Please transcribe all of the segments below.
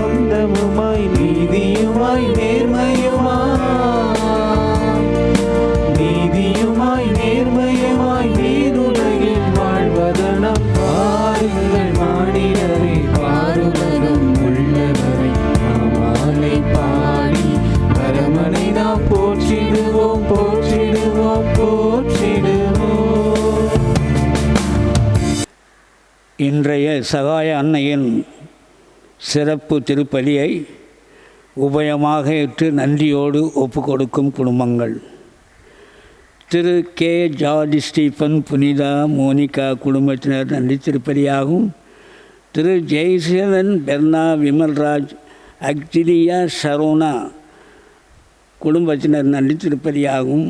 சொந்தமுமாய் நீதியுமாய் நேர்மையுமாய் நீருலகில் வாழ்வதனம் பாருங்கள் மாநிலரை பாருவதும் உள்ளவரை நாமாலை பாடி பரமனை நாம் போற்றிடுவோம். இன்றைய சகாய அன்னையின் சிறப்பு திருப்பலியை உபயமாக ஏற்று நன்றியோடு ஒப்பு கொடுக்கும் குடும்பங்கள்: Thiru K. George Stephen, Punitha Monica குடும்பத்தினர் நன்றி திருப்பலியாகும். திரு ஜெய்சேலன், பெர்னா, விமல்ராஜ், அக்திலியா, ஷரோனா குடும்பத்தினர் நன்றி திருப்பலியாகும்.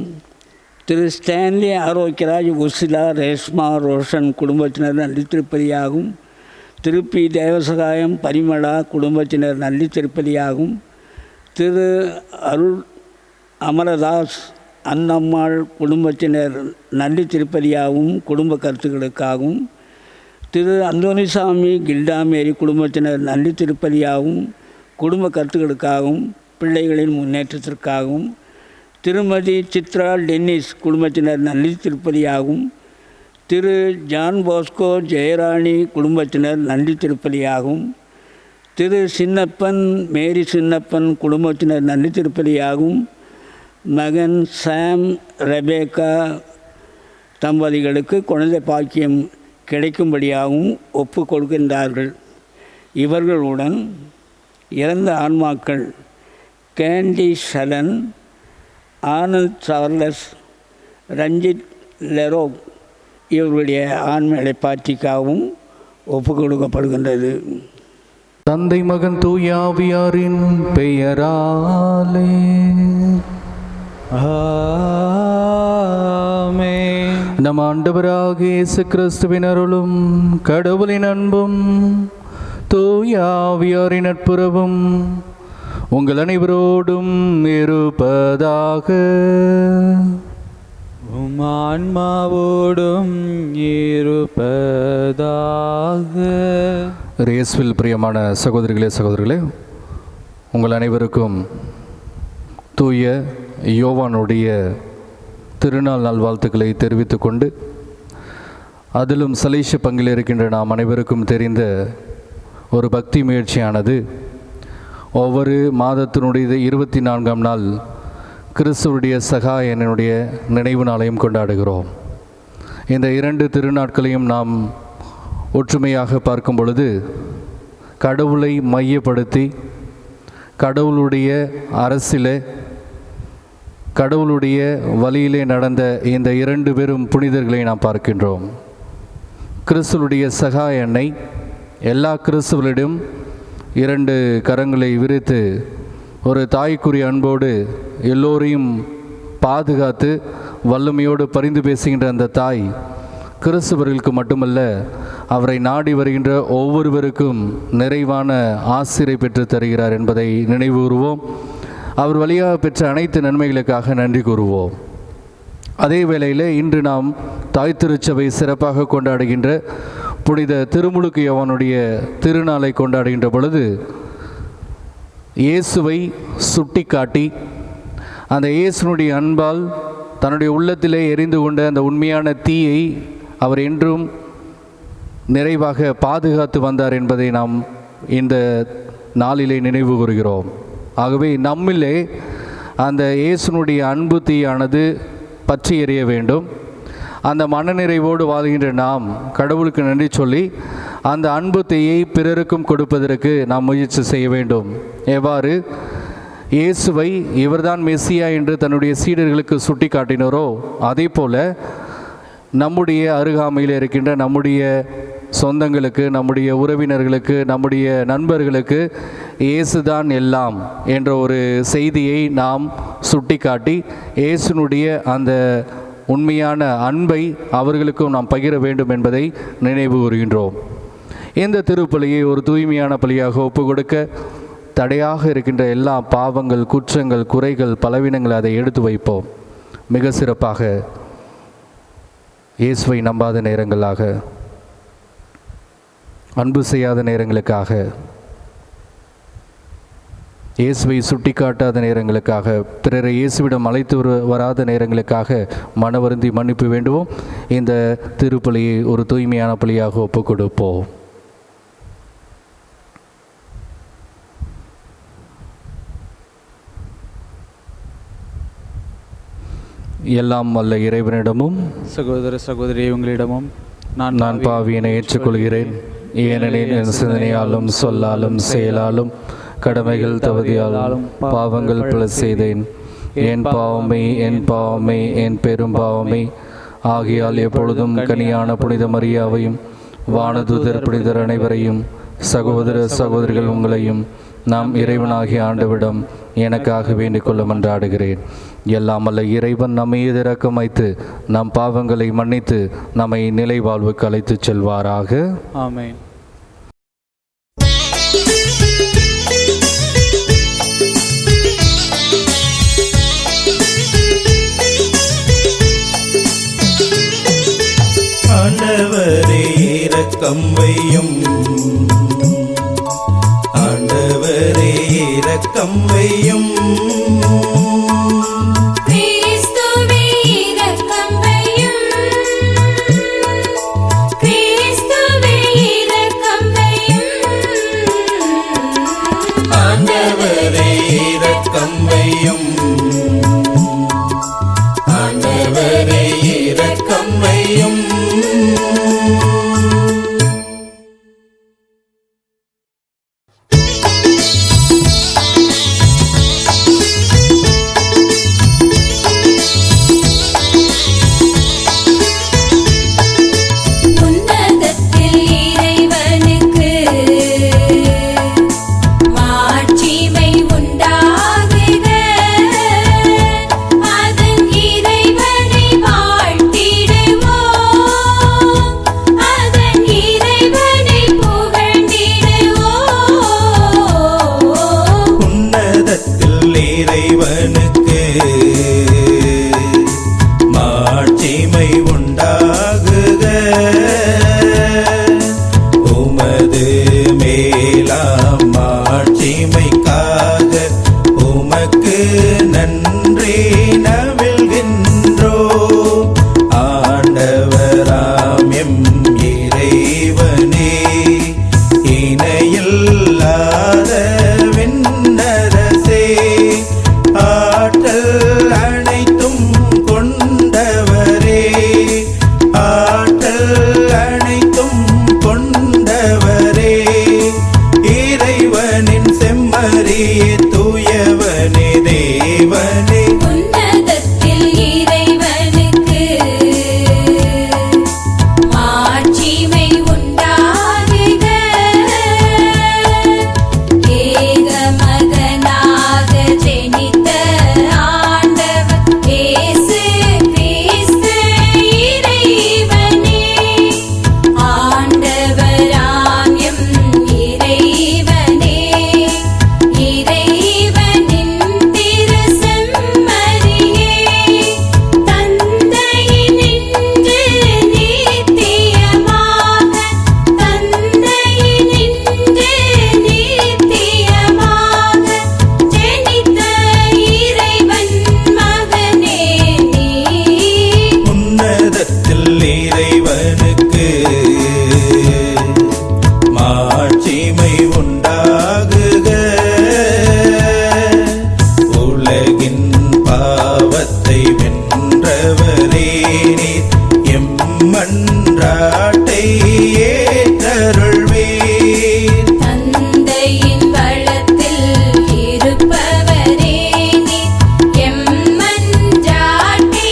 திரு ஸ்டான்லி ஆரோக்கியராஜ், உசிலா, ரேஷ்மா, ரோஷன் குடும்பத்தினர் நன்றி திருப்பலியாகும். திரு பி. தேவசகாயம், பரிமளா குடும்பத்தினர் நன்றி திருப்பலியாகும். திரு அருள் அமரதாஸ், அன்னம்மாள் குடும்பத்தினர் நன்றி திருப்பலியாகவும் குடும்ப கருத்துக்களுக்காகவும். திரு அந்தோனிசாமி, கில்டாமேரி குடும்பத்தினர் நன்றி திருப்பலியாகவும் குடும்ப கருத்துக்களுக்காகவும் பிள்ளைகளின் முன்னேற்றத்திற்காகவும். திருமதி சித்ரா டென்னிஸ் குடும்பத்தினர் நன்றி திருப்பலியாகும். திரு ஜான் போஸ்கோ, ஜெயராணி குடும்பத்தினர் நன்றி திருப்பலியாகும். திரு சின்னப்பன், மேரி சின்னப்பன் குடும்பத்தினர் நன்றி திருப்பலியாகும். மகன் சாம், ரெபேக்கா தம்பதிகளுக்கு குழந்தை பாக்கியம் கிடைக்கும்படியாகவும் ஒப்பு கொடுக்கின்றார்கள். இவர்களுடன் இறந்த ஆன்மாக்கள் கேண்டி ஷலன், ஆனந்த் சார்லஸ், ரஞ்சித் லெரோ இவர்களுடைய ஆண்மையை பாட்டிக்காகவும் ஒப்பு கொடுக்கப்படுகின்றது. தந்தை மகன் தூயாவியாரின் பெயராலே ஆமென். நம் ஆண்டவராகிய இயேசு கிறிஸ்துவின் அருளும் கடவுளின் அன்பும் தூயாவியாரின் நட்புறவும் உங்கள் அனைவரோடும் இருப்பதாக. உம் ஆன்மாவோடும் இருப்பதாக. இயேசுவில் பிரியமான சகோதரிகளே, உங்கள் அனைவருக்கும் தூய யோவானுடைய திருநாள் நல்வாழ்த்துக்களை தெரிவித்துக் கொண்டு, அதிலும் சலேஷ பங்கில் இருக்கின்ற நாம் அனைவருக்கும் தெரிந்த ஒரு பக்தி முயற்சியானது ஒவ்வொரு மாதத்தினுடைய 24ஆம் நாள் கிறிஸ்துவுடைய சகாயனுடைய நினைவு நாளையும் கொண்டாடுகிறோம். இந்த 2 திருநாட்களையும் நாம் ஒற்றுமையாக பார்க்கும் பொழுது கடவுளை மையப்படுத்தி கடவுளுடைய அரசிலே கடவுளுடைய வழியிலே நடந்த இந்த 2 பெரும் புனிதர்களை நாம் பார்க்கின்றோம். கிறிஸ்துவுடைய சகாயனை எல்லா கிறிஸ்துவர்களிடம் 2 கரங்களை விரித்து ஒரு தாய்க்குரிய அன்போடு எல்லோரையும் பாதுகாத்து வல்லமையோடு பரிந்து பேசுகின்ற அந்த தாய் கிறிஸ்தவர்களுக்கு மட்டுமல்ல, அவரை நாடி வருகின்ற ஒவ்வொருவருக்கும் நிறைவான ஆசிரை பெற்று தருகிறார் என்பதை நினைவுகூறுவோம். அவர் வழியாக பெற்ற அனைத்து நன்மைகளுக்காக நன்றி கூறுவோம். அதே வேளையில் இன்று நாம் தாய் திருச்சபை சிறப்பாக கொண்டாடுகின்ற புனித திருமுழுக்கு யோவானுடைய திருநாளை கொண்டாடுகின்ற பொழுது இயேசுவை சுட்டி காட்டி அந்த இயேசுனுடைய அன்பால் தன்னுடைய உள்ளத்திலே எரிந்து கொண்ட அந்த உண்மையான தீயை அவர் என்றும் நிறைவாக பாதுகாத்து வந்தார் என்பதை நாம் இந்த நாளிலே நினைவு கூறுகிறோம். ஆகவே நம்மிலே அந்த இயேசுனுடைய அன்பு தீயானது பற்றி எரிய வேண்டும். அந்த மனநிறைவோடு வாழ்கின்ற நாம் கடவுளுக்கு நன்றி சொல்லி அந்த அன்பு தீயை பிறருக்கும் கொடுப்பதற்கு நாம் முயற்சி செய்ய வேண்டும். எவ்வாறு இயேசுவை இவர்தான் மெசியா என்று தன்னுடைய சீடர்களுக்கு சுட்டி காட்டினாரோ, அதே போல நம்முடைய அருகாமையில் இருக்கின்ற நம்முடைய சொந்தங்களுக்கு, நம்முடைய உறவினர்களுக்கு, நம்முடைய நண்பர்களுக்கு இயேசுதான் எல்லாம் என்ற ஒரு செய்தியை நாம் சுட்டி காட்டி இயேசுனுடைய அந்த உண்மையான அன்பை அவர்களுக்கும் நாம் பகிர வேண்டும் என்பதை நினைவு கூறுகின்றோம். இந்த திருப்பலியை ஒரு தூய்மையான பலியாக ஒப்பு கொடுக்க தடையாக இருக்கின்ற எல்லா பாவங்கள், குற்றங்கள், குறைகள், பலவீனங்கள் அதை எடுத்து வைப்போம். மிக சிறப்பாக இயேசுவை நம்பாத நேரங்களாக, அன்பு செய்யாத நேரங்களுக்காக, இயேசுவை சுட்டிக்காட்டாத நேரங்களுக்காக, பிறரை இயேசுவிடம் அழைத்து வராத நேரங்களுக்காக மனவருந்தி மன்னிப்பு வேண்டுவோம். இந்த திருப்பலியை ஒரு தூய்மையான பலியாக ஒப்புக் கொடுப்போம். எல்லாம் வல்ல இறைவனிடமும் சகோதர சகோதரி உங்களிடமும் நான் பாவியினை ஏற்றுக்கொள்கிறேன். ஏனெனில் என் சிந்தனையாலும் சொல்லாலும் செயலாலும் கடமைகள் தவறியாலும் பாவங்கள் பல செய்தேன். என் பாவமே என் பாவமே என் பெரும் பாவமே. ஆகையால் எப்பொழுதும் கனியான புனித மரியாவையும் வானதூதர் புனிதர் அனைவரையும் சகோதர சகோதரிகள் உங்களையும் நாம் இறைவனாகிய ஆண்டவிடம் எனக்காக வேண்டிக் கொள்ள மன்றாடுகிறேன். எல்லாம் அல்ல இறைவன் நம்மை இரக்கம் வைத்து நம் பாவங்களை மன்னித்து நம்மை நிலை வாழ்வுக்கு அழைத்து செல்வாராக. ஆமென். ஆண்டவரே இரக்கம் வையும், ஆண்டவரே இரக்கம் வையும், கிறிஸ்துவே இரக்கம் வையும், கிறிஸ்துவே இரக்கம் வையும், ஆண்டவரே இரக்கம் வையும், ஆண்டவரே இரக்கம் வையும். உன்னதத்தில் இறைவனுக்கு மாட்சிமை உண்டாகுக, அதன் இறைவனை வாழ்த்திடுவோம், அதன் இறைவனை புகழ்ந்திடுவோம். உன்னதத்தில் இறைவனுக்கு மாட்சிமை உண்டாகுக, உமது மேலாம் மாட்சிமைக்காக உமக்கு நன்றி நவில்கின்றோ. ஆண்டவராம் எம் இறைவனே, இணையில்லாத விண்ணரசே, ஆற்றல் அனைத்தும் கொண்டவரே, ஆற்றல் அனைத்தும் கொண்டவரே, இறைவனின் செம்மறியே தூயவனே தேவனே. உன்னதத்தில் இறைவனுக்கு மாட்சிமை உண்டாகுக, ஏகமகனாக ஜெனித்த ஆண்டவர் இயேசு கிறிஸ்து இறைவனே, ஆண்டவராம் எம் இறைவனே, இறைவனின் திரு செம்மறியே, தந்தையினின்று நித்தியமாக, தந்தையினின்று நித்தியமாக ஜெனித்த இறைவன் மகனே நீ. உன்னதத்தில் இறைவனுக்கு மாட்சிமை உண்டாகுக, உலகின் பாவத்தை வென்றவரே நீர், எம் மன்றாட்டை ஏற்றருள்வீர். தந்தையின் வலத்தில் இருப்பவரே நீர், எம் மன்றாட்டை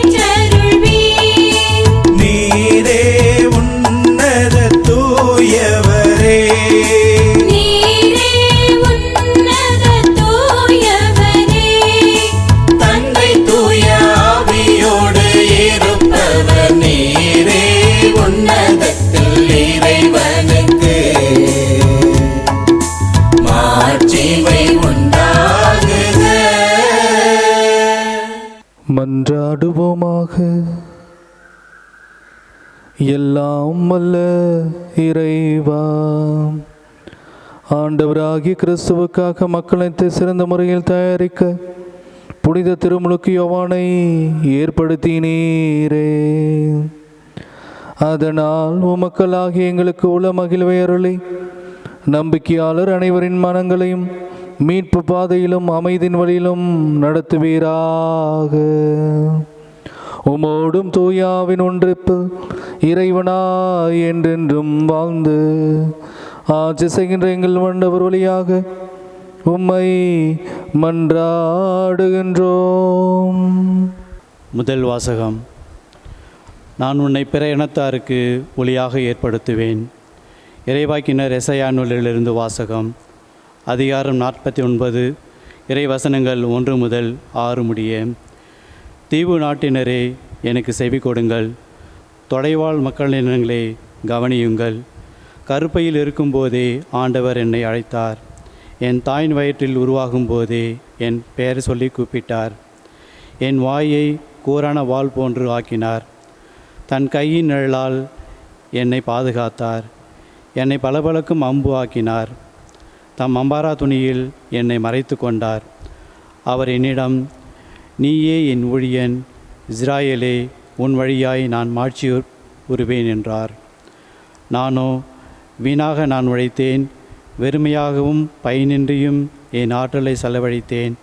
ஏற்றருள்வீர். நீரே உன்னத தூயவரே, நீரே உன்னத தூயவரே, தந்தை தூய ஆவியோடு இருப்பவர் நீரே, உன்னதத்தில் இறைவனுக்கு மாட்சிமை உண்டாகுக. மன்றாடுவோமாக. எல்லாம் வல்ல இறைவா, ஆண்டவராகிய கிறிஸ்துவுக்காக மக்களை சிறந்த முறையில் தயாரிக்க புனித திருமுழுக்கு யோவானை ஏற்படுத்தினீரே. அதனால் உமக்களாகிய எங்களுக்கு உள்ள மகிழ்வை அருளி நம்பிக்கையாளர் அனைவரின் மனங்களையும் மீட்பு பாதையிலும் அமைதியின் வழியிலும் நடத்துவீராக. உமோடும் தூயாவின் ஒன்றிப்பு இறைவனாய் என்றென்றும் வாழ்ந்து ஆட்சி செய்கின்ற எங்கள் ஆண்டவர் வழியாக உம்மை மன்றாடுகின்றோம். முதல் வாசகம். நான் உன்னை பிற இனத்தாருக்கு ஒளியாக ஏற்படுத்துவேன். இறைவாக்கினர் எசையா நூலிலிருந்து வாசகம். அதிகாரம் 49, இறைவசனங்கள் 1 முதல் 6 முடிய. தீவு நாட்டினரே, எனக்கு செவி கொடுங்கள். தொலைவாழ் மக்களினங்களே, கவனியுங்கள். கருப்பையில் இருக்கும்போதே ஆண்டவர் என்னை அழைத்தார். என் தாயின் வயிற்றில் உருவாகும் போதே என் பெயர் சொல்லி கூப்பிட்டார். என் வாயை கூரான வாள் போன்று ஆக்கினார். தன் கையின் நிழலால் என்னை பாதுகாத்தார். என்னை பளபளக்கும் அம்பு ஆக்கினார். தம் அம்பாரா துணியில் என்னை மறைத்து கொண்டார். அவர் என்னிடம், நீயே என் ஊழியன், இஸ்ராயேலே, உன் வழியாய் நான் மாட்சி உறுவேன் என்றார். நானோ, வீணாக நான் உழைத்தேன், வெறுமையாகவும் பயனின்றியும் என் ஆற்றலை செலவழித்தேன்.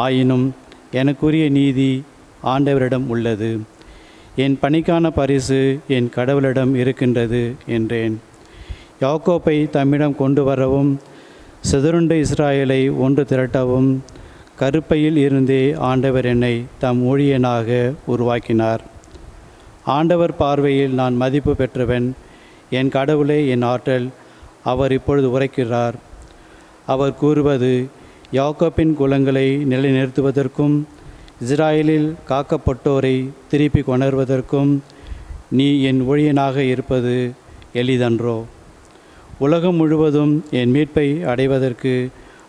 ஆயினும் எனக்குரிய நீதி ஆண்டவரிடம் உள்ளது. என் பணிக்கான பரிசு என் கடவுளிடம் இருக்கின்றது என்றேன். யாக்கோப்பை தம்மிடம் கொண்டு வரவும் சிதறுண்ட இஸ்ராயலை ஒன்று திரட்டவும் கருப்பையில் இருந்தே ஆண்டவர் என்னை தம் ஊழியனாக உருவாக்கினார். ஆண்டவர் பார்வையில் நான் மதிப்பு பெற்றவன். என் கடவுளே என் ஆற்றல். அவர் இப்பொழுது உரைக்கிறார். அவர் கூறுவது, யாக்கோப்பின் குலங்களை நிலைநிறுத்துவதற்கும் இஸ்ராயலில் காக்கப்பட்டோரை திருப்பி கொணர்வதற்கும் நீ என் ஊழியனாக இருப்பது எளிதன்றோ? உலகம் முழுவதும் என் மீட்பை அடைவதற்கு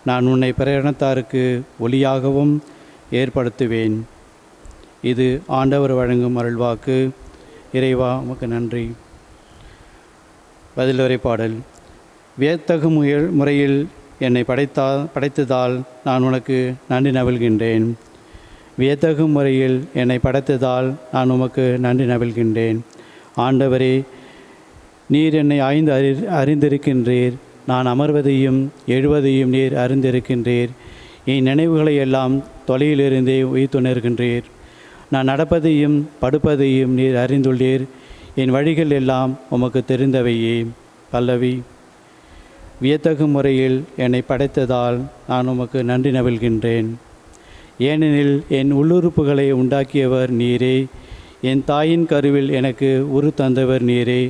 நான் உன்னை பிற இனத்தாருக்கு ஒளியாகவும் ஏற்படுத்துவேன். இது ஆண்டவர் வழங்கும் அருள்வாக்கு. இறைவா, உமக்கு நன்றி. பதிலுரை பாடல். வியத்தகு முறையில் என்னை படைத்ததால் நான் உனக்கு நன்றி நவில்கின்றேன். வியத்தகு முறையில் என்னை படைத்ததால் நான் உமக்கு நன்றி நவில்கின்றேன். ஆண்டவரே, நீர் என்னை ஆய்ந்து அறிந்திருக்கின்றீர். நான் அமர்வதையும் எழுவதையும் நீர் அறிந்திருக்கின்றீர். என் நினைவுகளை எல்லாம் தொலையிலிருந்தே உயிர்த்துணர்கின்றீர். நான் நடப்பதையும் படுப்பதையும் நீர் அறிந்துள்ளீர். என் வழிகள் எல்லாம் உமக்கு தெரிந்தவையே. பல்லவி. வியத்தகு முறையில் என்னை படைத்ததால் நான் உமக்கு நன்றி நவில்கின்றேன். ஏனெனில் என் உள்ளுறுப்புகளை உண்டாக்கியவர் நீரே. என் தாயின் கருவில் எனக்கு உரு தந்தவர் நீரே.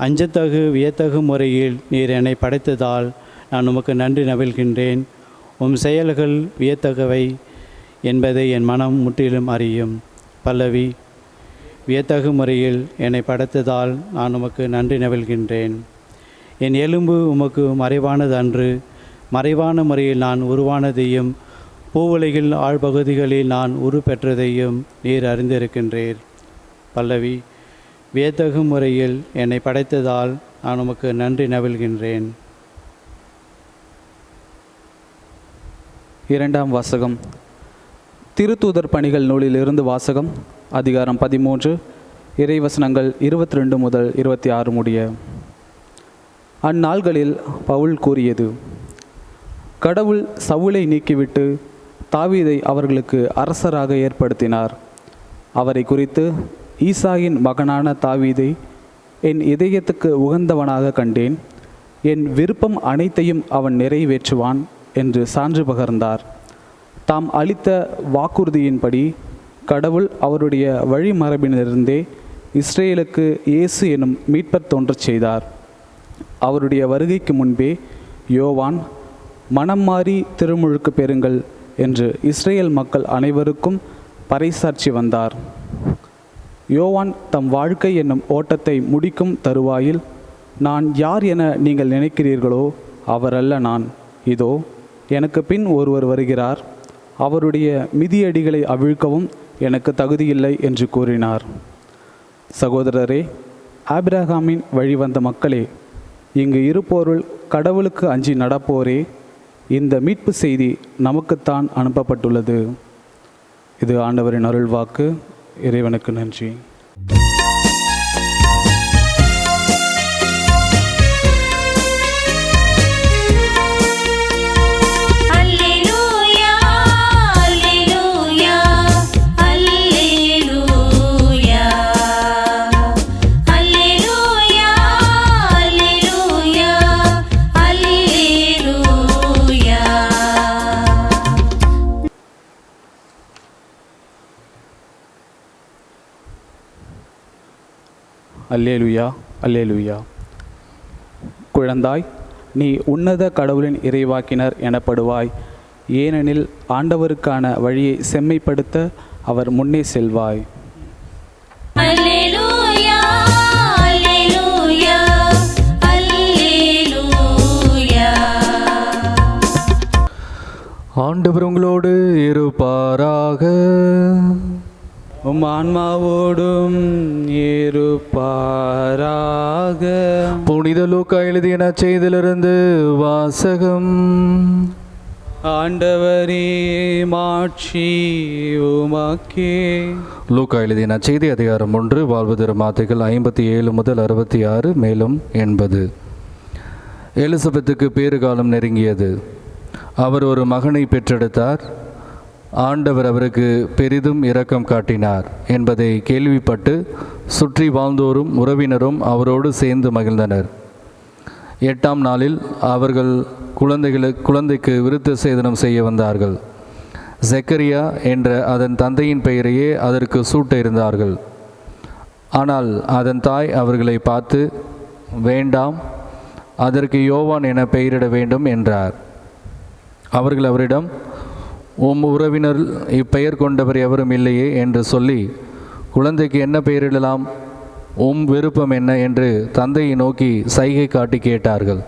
அஞ்சத்தகு வியத்தகு முறையில் நீர் என்னை படைத்ததால் நான் உமக்கு நன்றி நவில்கின்றேன். உம் செயல்கள் வியத்தகவை என்பதை என் மனம் முற்றிலும் அறியும். பல்லவி. வியத்தகு முறையில் என்னை படைத்ததால் நான் உமக்கு நன்றி நவில்கின்றேன். என் எலும்பு உமக்கு மறைவானது அன்று. மறைவான முறையில் நான் உருவானதையும் பூவுலகில் ஆழ்பகுதிகளில் நான் உரு பெற்றதையும் நீர் அறிந்திருக்கின்றீர். பல்லவி. வியத்தகு முறையில் என்னை படைத்ததால் நான் உமக்கு நன்றி நவில்கின்றேன். இரண்டாம் வாசகம். திருத்தூதர் பணிகள் நூலிலிருந்து வாசகம். அதிகாரம் 13, இறைவசனங்கள் 22 முதல் 26 முடிய. அந்நாள்களில் பவுல் கூறியது, கடவுள் சவுலை நீக்கிவிட்டு தாவீதை அவர்களுக்கு அரசராக ஏற்படுத்தினார். அவரை குறித்து, ஈசாயின் மகனான தாவீதை என் இதயத்துக்கு உகந்தவனாக கண்டேன். என் விருப்பம் அனைத்தையும் அவன் நிறைவேற்றுவான் என்று சான்று பகர்ந்தார். தாம் அளித்த வாக்குறுதியின்படி கடவுள் அவருடைய வழிமரபினிலிருந்தே இஸ்ரேலுக்கு இயேசு எனும் மீட்பர் தோன்றச் செய்தார். அவருடைய வருகைக்கு முன்பே யோவான், மனம் மாறி திருமுழுக்கு பெறுங்கள் என்று இஸ்ரேல் மக்கள் அனைவருக்கும் பறைசாற்றி வந்தார். யோவான் தம் வாழ்க்கை என்னும் ஓட்டத்தை முடிக்கும் தருவாயில், நான் யார் என நீங்கள் நினைக்கிறீர்களோ அவரல்ல நான். இதோ எனக்கு பின் ஒருவர் வருகிறார். அவருடைய மிதியடிகளை அவிழ்க்கவும் எனக்கு தகுதியில்லை என்று கூறினார். சகோதரரே, ஆபிரகாமின் வழிவந்த மக்களே, இங்கு இருப்போருள் கடவுளுக்கு அஞ்சி நடப்போரே, இந்த மீட்பு செய்தி நமக்குத்தான் அனுப்பப்பட்டுள்ளது. இது ஆண்டவரின் அருள்வாக்கு. இறைவனுக்கு நன்றி. அல்லேலுயா, அல்லேலுயா. குழந்தாய், நீ உன்னத கடவுளின் இறைவாக்கினர் எனப்படுவாய். ஏனெனில் ஆண்டவருக்கான வழியை செம்மைப்படுத்த அவர் முன்னே செல்வாய். அல்லேலூயா, அல்லேலூயா, அல்லேலூயா. ஆண்டவர் உங்களோடு இருப்பாராக. உம் ஆன்மாவோடும் இருப்பாராக. புனித லூக்கா எழுதிய நற்செய்தியிலிருந்து வாசகம். ஆண்டவரே, மாட்சி உமக்கே. லூக்கா எழுதிய நற்செய்தி அதிகாரம் 1, வாழ்வு தரும் வார்த்தைகள் 57 முதல் 66, மேலும் 80. எலிசபெத்துக்கு பேறுகாலம் நெருங்கியது. அவர் ஒரு மகனை பெற்றெடுத்தார். ஆண்டவர் அவருக்கு பெரிதும் இரக்கம் காட்டினார் என்பதை கேள்விப்பட்டு சுற்றி வாழ்ந்தோரும் உறவினரும் அவரோடு சேர்ந்து மகிழ்ந்தனர். 8ஆம் நாளில் அவர்கள் குழந்தைக்கு விருத்த சேதனம் செய்ய வந்தார்கள். செக்கரியா என்ற அதன் தந்தையின் பெயரையே அதற்கு சூட்ட இருந்தார்கள். ஆனால் அதன் தாய் அவர்களை பார்த்து, வேண்டாம், அதற்கு யோவான் என பெயரிட வேண்டும் என்றார். அவர்கள் அவரிடம், உம் உறவினர் இப்பெயர் கொண்டவர் எவரும் இல்லையே என்று சொல்லி, குழந்தைக்கு என்ன பெயரிடலாம், உம் விருப்பம் என்ன என்று தந்தையை நோக்கி சைகை காட்டி கேட்டார்கள்.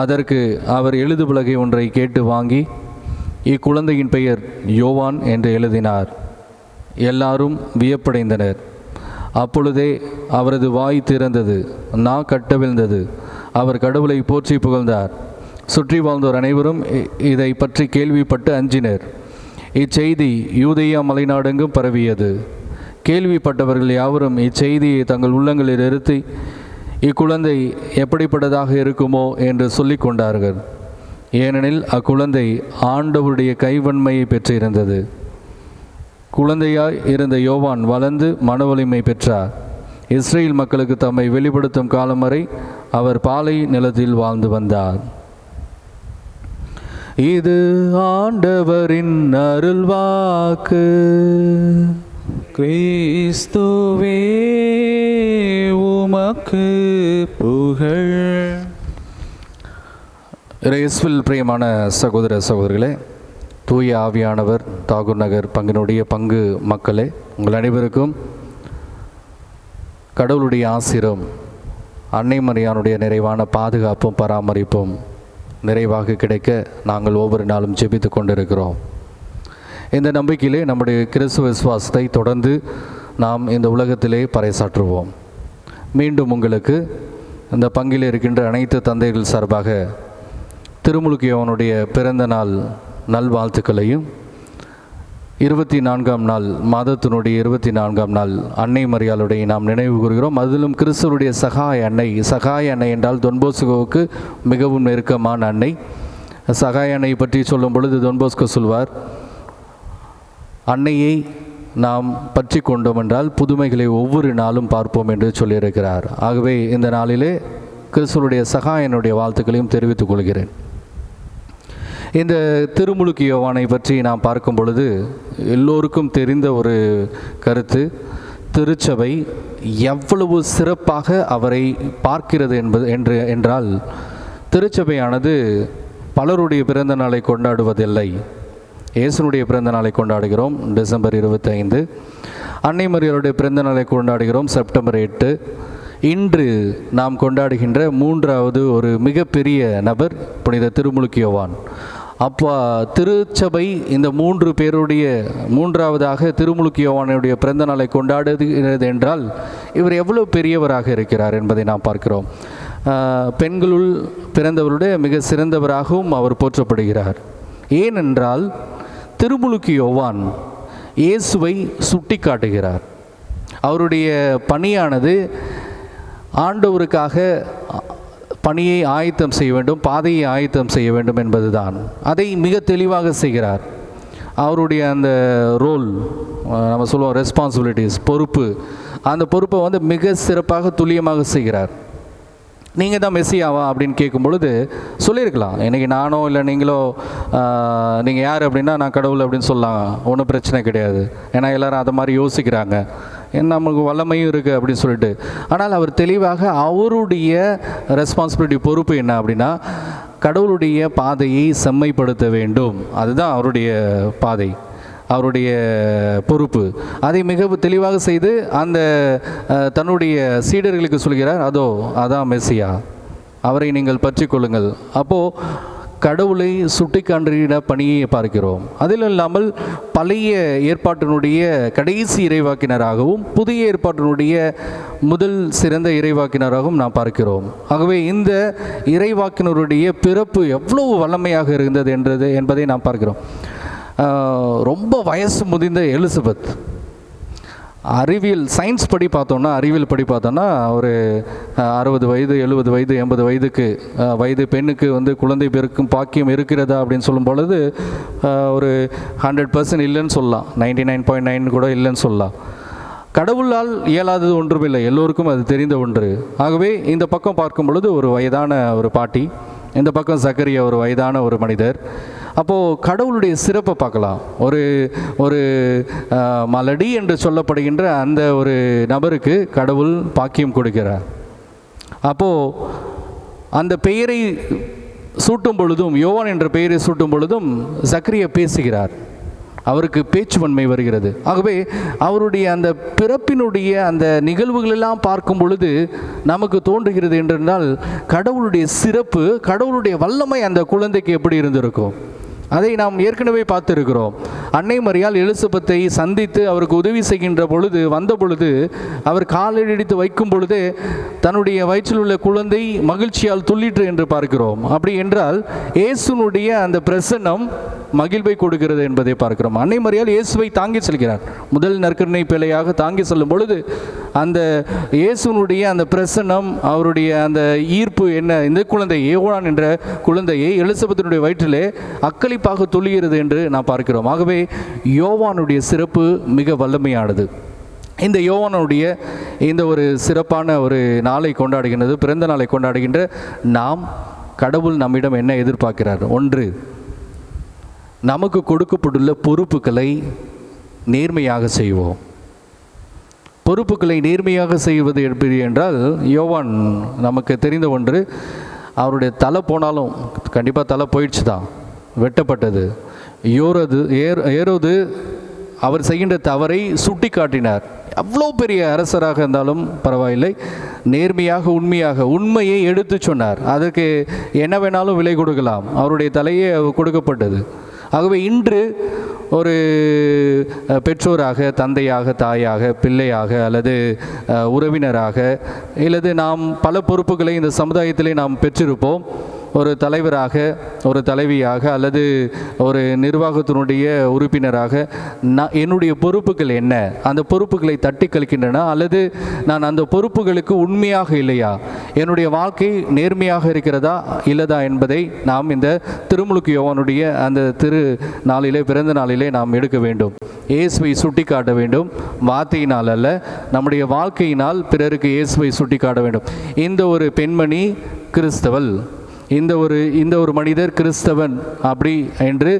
அதற்கு அவர் எழுதுபலகை ஒன்றை கேட்டு வாங்கி இக்குழந்தையின் பெயர் யோவான் என்று எழுதினார். எல்லாரும் வியப்படைந்தனர். அப்பொழுதே அவரது வாய் திறந்தது, நா கட்டவிழ்ந்தது. அவர் கடவுளை போற்றி புகழ்ந்தார். சுற்றி வாழ்ந்தோர் அனைவரும் இதை பற்றி கேள்விப்பட்டு அஞ்சினர். இச்செய்தி யூதேயா மலைநாடெங்கும் பரவியது. கேள்விப்பட்டவர்கள் யாவரும் இச்செய்தியை தங்கள் உள்ளங்களில் நிறுத்தி, இக்குழந்தை எப்படிப்பட்டதாக இருக்குமோ என்று சொல்லிக் கொண்டார்கள். ஏனெனில் அக்குழந்தை ஆண்டவருடைய கைவன்மையை பெற்றிருந்தது. குழந்தையாய் இருந்த யோவான் வளர்ந்து மனவலிமை பெற்றார். இஸ்ரேல் மக்களுக்கு தம்மை வெளிப்படுத்தும் காலம் வரை அவர் பாலை நிலத்தில் வாழ்ந்து வந்தார். இது ஆண்டவரின் அருள்வாக்கு. கிறிஸ்துவே, உமக்கு புகழ். இயேசுவில் பிரியமான சகோதர சகோதரிகளே, தூய ஆவியானவர் தாகூர் நகர் பங்கினுடைய பங்கு மக்களே, உங்கள் அனைவருக்கும் கடவுளுடைய ஆசீர்வாதம், அன்னை மரியானுடைய நிறைவான பாதுகாப்பும் பராமரிப்பும் நிறைவாக கிடைக்க நாங்கள் ஒவ்வொரு நாளும் ஜெபித்து கொண்டிருக்கிறோம். இந்த நம்பிக்கையிலே நம்முடைய கிறிஸ்துவ விசுவாசத்தை தொடர்ந்து நாம் இந்த உலகத்திலே பறைசாற்றுவோம். மீண்டும் உங்களுக்கு இந்த பங்கில் இருக்கின்ற அனைத்து தந்தைகள் சார்பாக திருமுழுக்கு யோவானுடைய பிறந்த நாள் நல்வாழ்த்துக்களையும், 24ஆம் நாள் மாதத்தினுடைய 24ஆம் நாள் அன்னை மரியாளுடைய நாம் நினைவு கூறுகிறோம். அதிலும் கிறிஸ்துவனுடைய சகாய அன்னை என்றால் தொன்போஸ்கோவுக்கு மிகவும் நெருக்கமான அன்னை. சகாய அன்னை பற்றி சொல்லும் பொழுது தொன்போஸ்கோ சொல்வார், அன்னையை நாம் பற்றி கொண்டோம் என்றால் புதுமைகளை ஒவ்வொரு நாளும் பார்ப்போம் என்று சொல்லியிருக்கிறார். ஆகவே இந்த நாளிலே கிறிஸ்துவனுடைய சகாயனுடைய வாழ்த்துக்களையும் தெரிவித்துக் கொள்கிறேன். இந்த திருமுழுக்கு யோவானை பற்றி நாம் பார்க்கும் பொழுது எல்லோருக்கும் தெரிந்த ஒரு கருத்து, திருச்சபை எவ்வளவு சிறப்பாக அவரை பார்க்கிறது என்றால் திருச்சபையானது பலருடைய பிறந்த நாளை கொண்டாடுவதில்லை. இயேசுனுடைய பிறந்த நாளை கொண்டாடுகிறோம் டிசம்பர் 25, அன்னை மரியாளுடைய பிறந்த நாளை கொண்டாடுகிறோம் செப்டம்பர் 8. இன்று நாம் கொண்டாடுகின்ற மூன்றாவது ஒரு மிகப்பெரிய நபர் புனித திருமுழுக்கு யோவான். அப்போ திருச்சபை இந்த 3 பேருடைய மூன்றாவதாக திருமுழுக்கு யோவானுடைய பிறந்த நாளை கொண்டாடுகிறது என்றால் இவர் எவ்வளவு பெரியவராக இருக்கிறார் என்பதை நாம் பார்க்கிறோம். பெண்களுள் பிறந்தவருடைய மிக சிறந்தவராகவும் அவர் போற்றப்படுகிறார். ஏனென்றால் திருமுழுக்கு யோவான் இயேசுவை சுட்டி காட்டுகிறார். அவருடைய பணியானது ஆண்டவருக்காக பணியை ஆயத்தம் செய்ய வேண்டும், பாதையை ஆயத்தம் செய்ய வேண்டும் என்பதுதான். அதை மிக தெளிவாக செய்கிறார். அவருடைய அந்த ரோல், நம்ம சொல்லுவோம் ரெஸ்பான்சிபிலிட்டிஸ், பொறுப்பு, அந்த பொறுப்பை மிக சிறப்பாக துல்லியமாக செய்கிறார். நீங்கள் தான் மெஸ்ஸியாவா அப்படின்னு கேட்கும் பொழுது சொல்லியிருக்கலாம், இன்றைக்கி நானோ இல்லை நீங்களோ நீங்கள் யார் அப்படின்னா நான் கடவுள் அப்படின்னு சொல்லலாம், ஒன்றும் பிரச்சனை கிடையாது. ஏன்னா எல்லோரும் அதை மாதிரி யோசிக்கிறாங்க, நமக்கு வல்லமையும் இருக்குது அப்படின்னு சொல்லிட்டு. ஆனால் அவர் தெளிவாக அவருடைய ரெஸ்பான்சிபிலிட்டி, பொறுப்பு என்ன அப்படின்னா கடவுளுடைய பாதையை செம்மைப்படுத்த வேண்டும். அதுதான் அவருடைய பாதை, அவருடைய பொறுப்பு. அதை மிக தெளிவாக செய்து அந்த தன்னுடைய சீடர்களுக்கு சொல்கிறார், அதான் மெஸ்ஸியா, அவரை நீங்கள் பற்றி கொள்ளுங்கள். அப்போது கடவுளை சுட்டி காண்கிற பணியை பார்க்கிறோம். அதில் இல்லாமல் பழைய ஏற்பாட்டினுடைய கடைசி இறைவாக்கினராகவும் புதிய ஏற்பாட்டினுடைய முதல் சிறந்த இறைவாக்கினராகவும் நாம் பார்க்கிறோம். ஆகவே இந்த இறைவாக்கினருடைய பிறப்பு எவ்வளவு வல்லமையாக இருந்தது என்பதை நாம் பார்க்கிறோம். ரொம்ப வயசு முதிர்ந்த எலிசபெத், அறிவியல் சயின்ஸ் படி பார்த்தோன்னா, அறிவியல் படி பார்த்தோன்னா ஒரு 60 வயது 70 வயது 80 வயது பெண்ணுக்கு குழந்தை பிறக்கும் பாக்கியம் இருக்கிறதா அப்படின்னு சொல்லும் பொழுது ஒரு 100% இல்லைன்னு சொல்லலாம், 99.9 கூட இல்லைன்னு சொல்லலாம். கடவுளால் இயலாதது ஒன்றுமில்லை, எல்லோருக்கும் அது தெரிந்த ஒன்று. ஆகவே இந்த பக்கம் பார்க்கும் பொழுது ஒரு வயதான ஒரு பாட்டி, இந்த பக்கம் சக்கரியா ஒரு வயதான ஒரு மனிதர். அப்போது கடவுளுடைய சிறப்பை பார்க்கலாம். ஒரு மலடி என்று சொல்லப்படுகின்ற அந்த ஒரு நபருக்கு கடவுள் பாக்கியம் கொடுக்கிறார். அப்போது அந்த பெயரை சூட்டும் பொழுதும், யோவான் என்ற பெயரை சூட்டும் பொழுதும் சக்கரியா பேசுகிறார், அவருக்கு பேச்சுவன்மை வருகிறது. ஆகவே அவருடைய அந்த பிறப்பினுடைய அந்த நிகழ்வுகளெல்லாம் பார்க்கும் பொழுது நமக்கு தோன்றுகிறது என்றால் கடவுளுடைய சிறப்பு, கடவுளுடைய வல்லமை அந்த குழந்தைக்கு எப்படி இருந்திருக்கும். அதை நாம் ஏற்கனவே பார்த்துருக்கிறோம். அன்னை மரியாள் எலிசபெத்தை சந்தித்து அவருக்கு உதவி செய்கின்ற பொழுது, வந்த பொழுது, அவர் காலடித்து வைக்கும் பொழுதே தன்னுடைய வயிற்றில் உள்ள குழந்தை மகிழ்ச்சியால் துள்ளிற்று என்று பார்க்கிறோம். அப்படி என்றால் இயேசுனுடைய அந்த பிரசன்னம் மகிழ்வை கொடுக்கிறது என்பதை பார்க்கிறோம். அன்னை மரியாள் இயேசுவை தாங்கி செல்கிறார். முதல் நற்கருணை பிள்ளையாக தாங்கி செல்லும் பொழுது அந்த இயேசுனுடைய அந்த பிரசன்னம், அவருடைய அந்த ஈர்ப்பு என்ன, இந்த குழந்தை யோவான் என்ற குழந்தையை எலிசபெத்தினுடைய வயிற்றிலே அக்களிப்பாக துள்ளுகிறது என்று நாம் பார்க்கிறோம். ஆகவே யோவானுடைய சிறப்பு மிக வல்லமையானது. இந்த யோவானுடைய இந்த ஒரு சிறப்பான ஒரு நாளை கொண்டாடுகின்றது, பிறந்த நாளை கொண்டாடுகின்ற நாம், கடவுள் நம்மிடம் என்ன எதிர்பார்க்கிறார்? ஒன்று, நமக்கு கொடுக்கப்பட்டுள்ள பொறுப்புகளை நேர்மையாக செய்வோம். பொறுப்புகளை நேர்மையாக செய்வது எப்படி என்றால், யோவான் நமக்கு தெரிந்த ஒன்று, அவருடைய தலை போனாலும், கண்டிப்பாக தலை போயிடுச்சு தான், வெட்டப்பட்டது. ஏரோது அவர் செய்கின்ற தவறை சுட்டி காட்டினார். அவ்வளோ பெரிய அரசராக இருந்தாலும் பரவாயில்லை, நேர்மையாக உண்மையாக உண்மையை எடுத்து சொன்னார். அதற்கு என்ன வேணாலும் விலை கொடுக்கலாம், அவருடைய தலையே கொடுக்கப்பட்டது. ஆகவே இன்று ஒரு பெற்றோராக, தந்தையாக, தாயாக, பிள்ளையாக, அல்லது உறவினராக, அல்லது நாம் பல பொறுப்புகளை இந்த சமுதாயத்திலே நாம் பெற்றிருப்போம். ஒரு தலைவராக, ஒரு தலைவியாக, அல்லது ஒரு நிர்வாகத்தினுடைய உறுப்பினராக என்னுடைய பொறுப்புகள் என்ன, அந்த பொறுப்புகளை தட்டி கழிக்கின்றன, அல்லது நான் அந்த பொறுப்புகளுக்கு உண்மையாக இல்லையா, என்னுடைய வாழ்க்கை நேர்மையாக இருக்கிறதா இல்லதா என்பதை நாம் இந்த திருமுழுக்கு யோவானுடைய அந்த திரு நாளிலே, பிறந்த நாளிலே நாம் எடுக்க வேண்டும். இயேசுவை சுட்டி காட்ட வேண்டும், வார்த்தையினால் அல்ல, நம்முடைய வாழ்க்கையினால் பிறருக்கு இயேசுவை சுட்டி காட்ட வேண்டும். இந்த ஒரு பெண்மணி கிறிஸ்தவள், இந்த ஒரு மனிதர் கிறிஸ்தவன் அப்படி என்று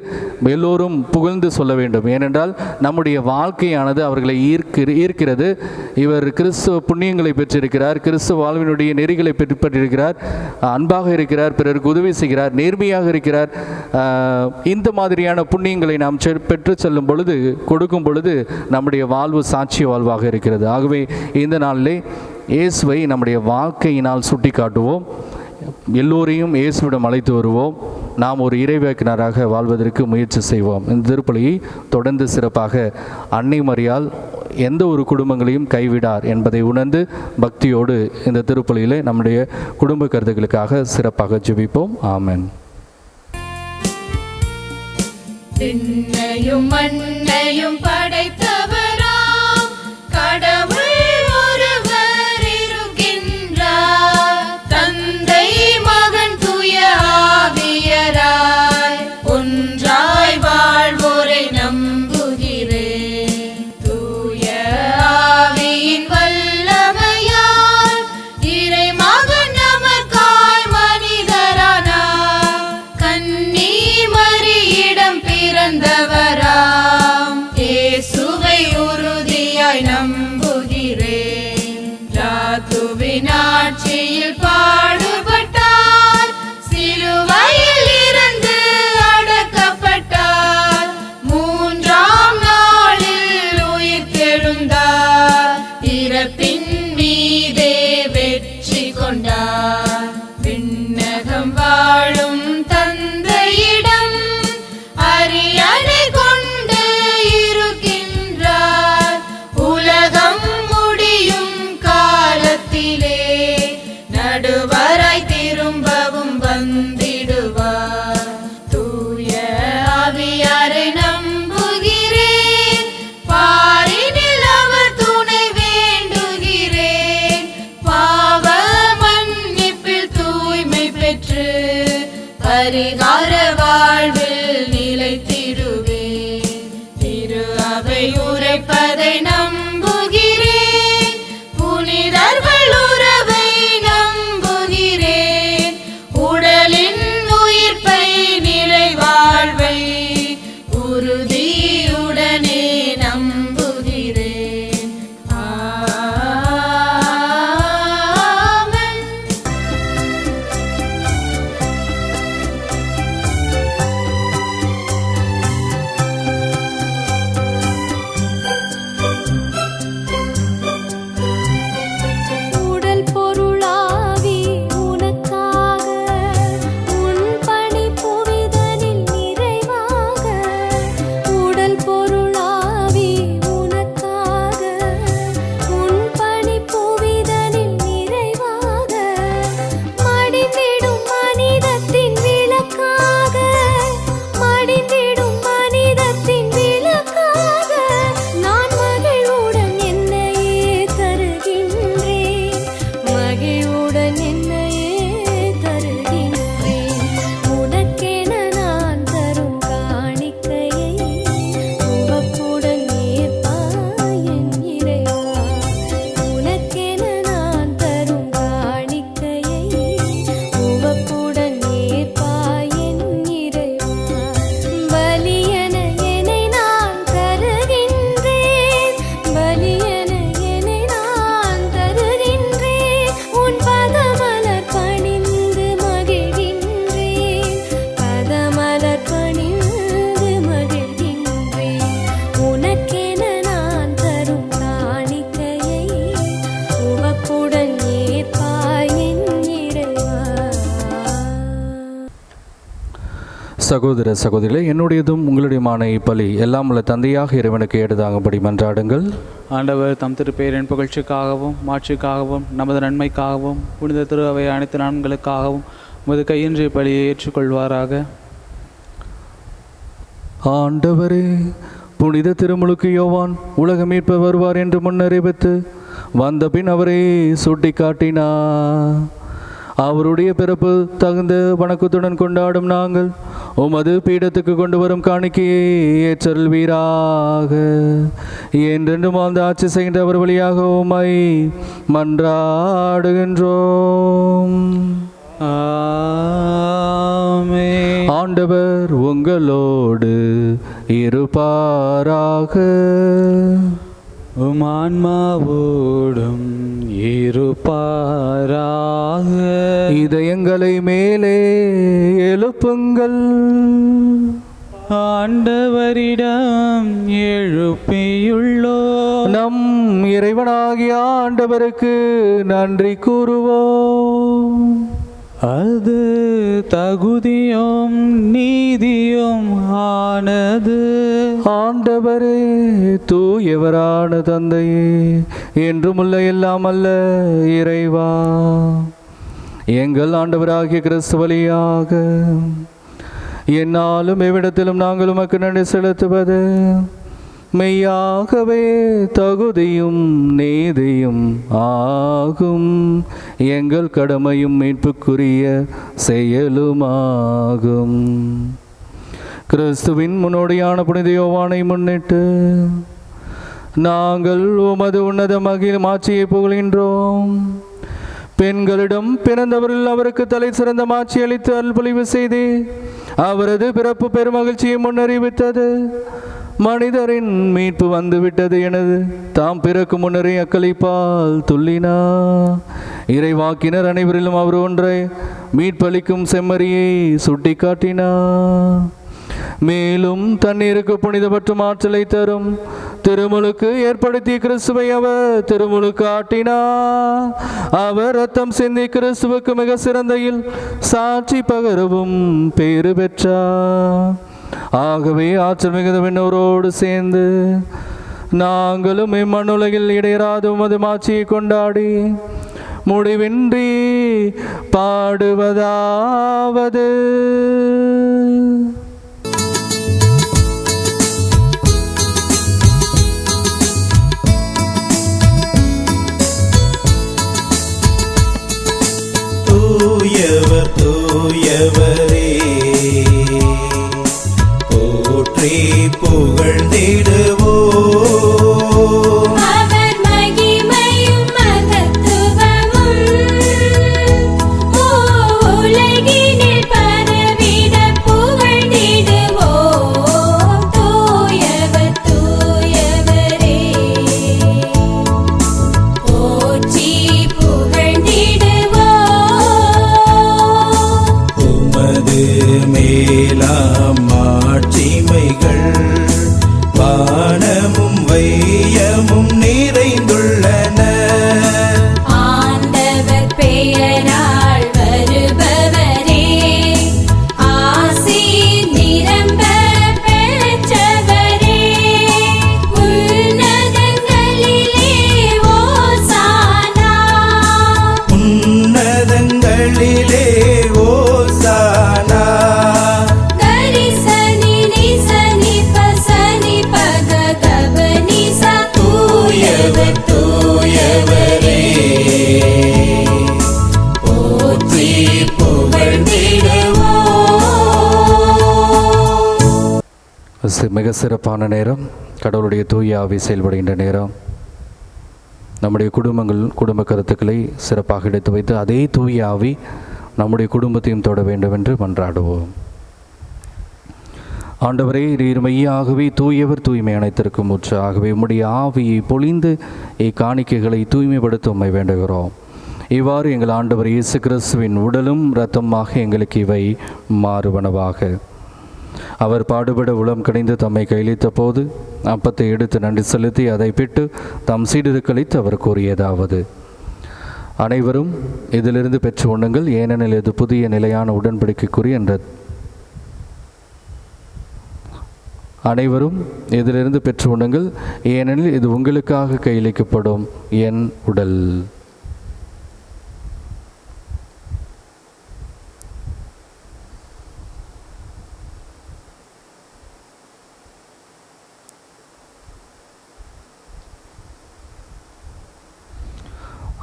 எல்லோரும் புகழ்ந்து சொல்ல வேண்டும். ஏனென்றால் நம்முடைய வாழ்க்கையானது அவர்களை ஈர்க்கிறது. இவர் கிறிஸ்துவ புண்ணியங்களை பெற்றிருக்கிறார், கிறிஸ்துவ வாழ்வினுடைய நெறிகளை பெற்றிருக்கிறார், அன்பாக இருக்கிறார், பிறருக்கு உதவி செய்கிறார், நேர்மையாக இருக்கிறார். இந்த மாதிரியான புண்ணியங்களை நாம் பெற்று செல்லும் பொழுது, கொடுக்கும் பொழுது நம்முடைய வாழ்வு சாட்சிய வாழ்வாக இருக்கிறது. ஆகவே இந்த நாளிலே இயேசுவை நம்முடைய வாழ்க்கையினால் சுட்டி காட்டுவோம். எல்லோரையும் இயேசுவிடம் அழைத்து வருவோம். நாம் ஒரு இறைவாக்கினராக வாழ்வதற்கு முயற்சி செய்வோம். இந்த திருப்பலியை தொடர்ந்து சிறப்பாக அன்னை மரியாள் எந்த ஒரு குடும்பங்களையும் கைவிடார் என்பதை உணர்ந்து பக்தியோடு இந்த திருப்பலியிலே நம்முடைய குடும்ப கருத்துக்களுக்காக சிறப்பாக ஜெபிப்போம். ஆமென். விண்ணையும் மண்ணையும் படைத்தவராம் கடவுள் ஒருவர் இருக்கின்றார். தந்தை மகன் தூய ஆவியராய் ஒன்றாய் வாழ்வோரை நம்புகிறேன். தூய ஆவியின் வல்லமையால் இறை மகன் நமக்காய் மனிதரானார். கன்னி மரியிடம் பிறந்தவராம் இயேசுவை உறுதியாய் நம்புகிறேன். ராத்துவின் ஆட்சியில் பாடுபட்டார், சிலுவையில் இருந்து அடக்கப்பட்டார், மூன்றாம் நாளில் உயிர்த்தெழுந்தார், இறப்பின் மீதே வெற்றி கொண்டார். விண்ணகம் வாழும் தந்தையிடம் அரியணை கொண்டு இருக்கின்றார். உலகம் முடியும் காலத்திலே நடுவராய் திரும்பவும் வந்திடுவார். தூய ஆவியாரை நம்புகிறேன், பாரினில் அவர் துணை வேண்டுகிறேன். பாவ மன்னிப்பில் தூய்மை பெற்று பரிகார வாழ்வில் நிலைத்திடுவேன். திரு அவை உரைப்பதை நம்புகிறேன், புனிதர்கள் உறவை நம்புகிறேன். உடலின் உயிர்ப்பை நிலை வாழ்வை உறுதியுடனே நம்புகிறேன். ஆமென். உடல் பொருளாவி உனக்காக உன் பணி புவிதனில் நிறைவாக. உடல் பொருளாவி உனக்காக உன் பணி புவிதனில் நிறைவாக. மடிந்திடும் மனிதத்தின் விளக்காக, மடிந்திடும் மனிதத்தின் விளக்காக நான் மகிழ்வுடன் என்னையே தருகின்றேன், மகிழ்வுடன் என்னையே தருகின்றேன். உனக்கென நான் தரும் காணிக்கையை உவப்புடன் ஏற்பாய் என் இறைவா. உனக்கென நான் தரும் காணிக்கையை உவப்புடன் ஏற்பாய் என் இறைவா. பலியென என்னை நான் தருகின்றேன், பலியென என்னை நான் தருகின்றேன். உன் பதமலர் பணிந்து மகிழ்கின்றேன், பதமலர் பணிந்து மகிழ்கின்றேன். உனக்கென நான் தரும் காணிக்கையை உவப்புடன் ஏற்பாய் என் இறைவா. சகோதர சகோதரிகளே, என்னுடையதும் உங்களுடையமான இப்பலி எல்லாம் உள்ள தந்தையாக இறைவனுக்கு ஏடுதாகும்படி மன்றாடுங்கள். ஆண்டவர் தம் திருப்பேரின் புகழ்ச்சிக்காகவும் மாட்சிக்காகவும் நமது நன்மைக்காகவும் புனித திரு அவை அனைத்து நலன்களுக்காகவும் உமது கையின்றி பலியை ஏற்றுக்கொள்வாராக. ஆண்டவரே, புனித திருமுழுக்கு யோவான் உலக மீட்பர் வருவார் என்று முன்னறிவித்து வந்த பின் அவரை சுட்டி காட்டினார். அவருடைய பிறப்பு தகுந்த வணக்கத்துடன் கொண்டாடும் நாங்கள் உமது பீடத்துக்கு கொண்டு வரும் காணிக்கையை ஏற்றல்வீராக. என்றென்றும் வாழ்ந்து ஆட்சி செய்கின்ற அவர் வழியாக உம்மை மன்றாடுகின்றோம். ஆமென். ஆண்டவர் உங்களோடு இருப்பாராக. உம் ஆன்மாவோடும் இருப்பாராக. இதயங்களை மேலே எழுப்புங்கள். ஆண்டவரிடம் எழுப்பியுள்ளோ நம் இறைவனாகிய ஆண்டவருக்கு நன்றி கூறுவோம். அது தகுதியும் நீதியும் ஆனது. ஆண்டவரே, தூயவரான தந்தையே, என்றுமுள்ள எல்லாம் அல்ல இறைவா, எங்கள் ஆண்டவராகிய கிறிஸ்து வழியாக என்னாலும் எவ்விடத்திலும் நாங்கள் உமக்கு நன்றி செலுத்துவது மெய்யாகவே தகுதியும் நீதியும் ஆகும். எங்கள் கடமையும் மீட்புக்குரிய செயலுமாகும். கிறிஸ்துவின் முன்னோடியான புனித யோவானை முன்னிட்டு நாங்கள் உமது உன்னத மாட்சியை புகழ்கின்றோம். பெண்களிடம் பிறந்தவரில் அவருக்கு தலை சிறந்த மாட்சி அளித்து அருள்பொழிவு செய்து அவரது பிறப்பு பெருமகிழ்ச்சியை முன்னறிவித்தது. மனிதரின் மீட்பு வந்துவிட்டது எனது தாம் பிறக்கும் முன்னரே அக்களிப்பால் துள்ளினா. இறைவாக்கினர் அனைவரிலும் அவர் ஒன்றை மீட்பளிக்கும் செம்மறியை சுட்டி காட்டினார். மேலும் தண்ணீருக்கு புனித மற்றும் ஆற்றலை தரும் திருமுழுக்கு ஏற்படுத்திய கிறிஸ்துவை அவர் திருமுழுக்கு ஆட்டினார். அவர் ரத்தம் சிந்தி கிறிஸ்துவுக்கு மிக சிறந்தையில் சாட்சி பகரவும் பேறு பெற்றார். ஆகவே ஆற்றல் மிகுந்த விண்ணோரோடு சேர்ந்து நாங்களும் இம்மண்ணுலகில் இடையராத உமது மாட்சியை கொண்டாடி முடிவின்றி பாடுவதாவது. தூயவர் தூயவரே, போற்றி புகழ்ந்திடுவோம். அவர் மகிமையும் மகத்துவமும் உலகினில் பரவிட புகழ்ந்திடுவோம். தூயவர் தூயவரே, போற்றி புகழ்ந்திடுவோம். உமது மேலாம் மாட்சிமைகள் வானமும் வையமும் நிறைந்துள்ளன. ஆண்டவர் பெயரால் வருபவரே, ஆசி நிரம்ப பெற்றவரே, உன்னதங்களிலே ஓசானா. உன்னதங்களிலே ஓசானா. கரிசனி நிசனி பசனி பக கபனிசா. தூயவர் தூயவரே, போற்றி புகழ்ந்திடுவோம். மிக சிறப்பான நேரம், கடவுளுடைய தூய ஆவி செயல்படுகின்ற நேரம். நம்முடைய குடும்ப கருத்துக்களை சிறப்பாக எடுத்து வைத்து அதே தூய ஆவி நம்முடைய குடும்பத்தையும் தொட வேண்டும் என்று மன்றாடுவோம். ஆண்டவரே, நீர் மெய்யாகவே தூயவர், தூய்மை அனைத்திற்கும் ஊற்று. ஆகவே உம்முடைய ஆவியை பொழிந்து இக்காணிக்கைகளை தூய்மைப்படுத்த உம்மை வேண்டுகிறோம். இவ்வாறு எங்கள் ஆண்டவர் இயேசு கிறிஸ்துவின் உடலும் இரத்தமாக எங்களுக்கு இவை மாறுவனவாக. அவர் பாடுபட உளம் கணிந்து தம்மை கையளித்த போது அப்பத்தை எடுத்து நன்றி செலுத்தி அதை பிட்டு தம் சீடருக்களித்து அவர் கூறியதாவது: அனைவரும் இதிலிருந்து பெற்று உண்ணுங்கள், ஏனெனில் இது புதிய நிலையான உடன்படிக்கைக்குரிய என்ற அனைவரும் இதிலிருந்து பெற்று உண்ணுங்கள், ஏனெனில் இது உங்களுக்காக கையளிக்கப்படும் என் உடல்.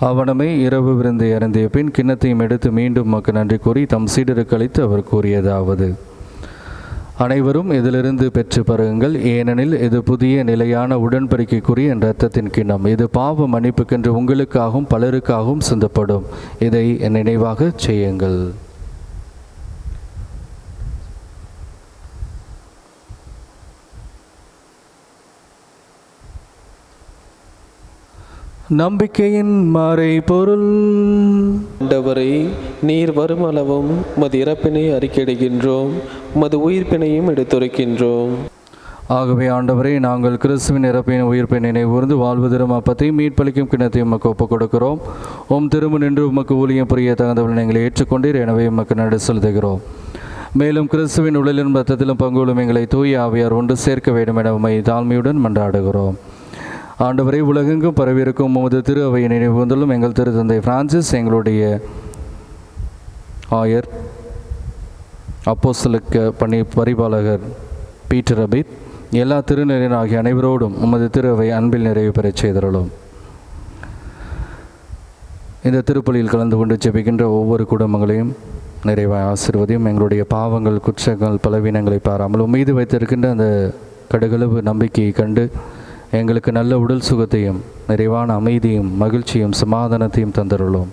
அவனமே இரவு விருந்தை அருந்திய பின் கிண்ணத்தையும் எடுத்து மீண்டும் உமக்கு நன்றி கூறி தம் சீடருக்கு அளித்து அவர் கூறியதாவது: அனைவரும் இதிலிருந்து பெற்று பருகுங்கள், ஏனெனில் இது புதிய நிலையான உடன்படிக்கைக்குரிய என் இரத்தத்தின் கிண்ணம். இது பாவ மன்னிப்புக்கென்று உங்களுக்காகவும் பலருக்காகவும் சிந்தப்படும். இதை என் நினைவாக செய்யுங்கள். நம்பிக்கையின் மறைபொருள். ஆண்டவரே, நீர் வருமளவும் உமது இறப்பினை அறிக்கையிடுகின்றோம், உமது உயிர்ப்பினையும் எடுத்துரைக்கின்றோம். ஆகவே ஆண்டவரே, நாங்கள் கிறிஸ்துவின் இறப்பின் உயிர்ப்பை நினைவுகூர்ந்து வாழ்வதரும் அப்பத்தையும் மீட்பளிக்கும் கிண்ணத்தையும் உமக்கு ஒப்புக் கொடுக்கிறோம். திரும்ப நின்று உமக்கு ஊழியம் புரிய தகுந்தவர்கள் எங்களை ஏற்றுக்கொண்டீர். எனவே உமக்கு நன்றி செலுத்துகிறோம். மேலும் கிறிஸ்துவின் உடலிலும் இரத்தத்திலும் பங்குகளும் எங்களை தூய ஆவியார் ஒன்று சேர்க்க வேண்டும் என உம்மை தாழ்மையுடன் மன்றாடுகிறோம். ஆண்டவரை, உலகெங்கும் பரவியிருக்கும் உமது திரு அவையை நினைவுகூர்ந்தலும் எங்கள் திருத்தந்தை பிரான்சிஸ், எங்களுடைய ஆயர் அப்போஸ்தலிக்க பணி பரிபாலகர் பீட்டர் அபித், எல்லா திருநிலையின் ஆகிய அனைவரோடும் உமது திரு அவை அன்பில் நிறைவு பெறச் செய்தருளும். இந்த திருப்பலியில் கலந்து கொண்டு ஜெபிக்கின்ற ஒவ்வொரு குடும்பங்களையும் நிறைவாக ஆசீர்வதியும். எங்களுடைய பாவங்கள், குற்றங்கள், பலவீனங்களை பாராமல் உம்மீது வைத்திருக்கின்ற அந்த கடுகளவு நம்பிக்கையை கண்டு எங்களுக்கு நல்ல உடல் சுகத்தையும் நிறைவான அமைதியும் மகிழ்ச்சியும் சமாதானத்தையும் தந்தருளும்.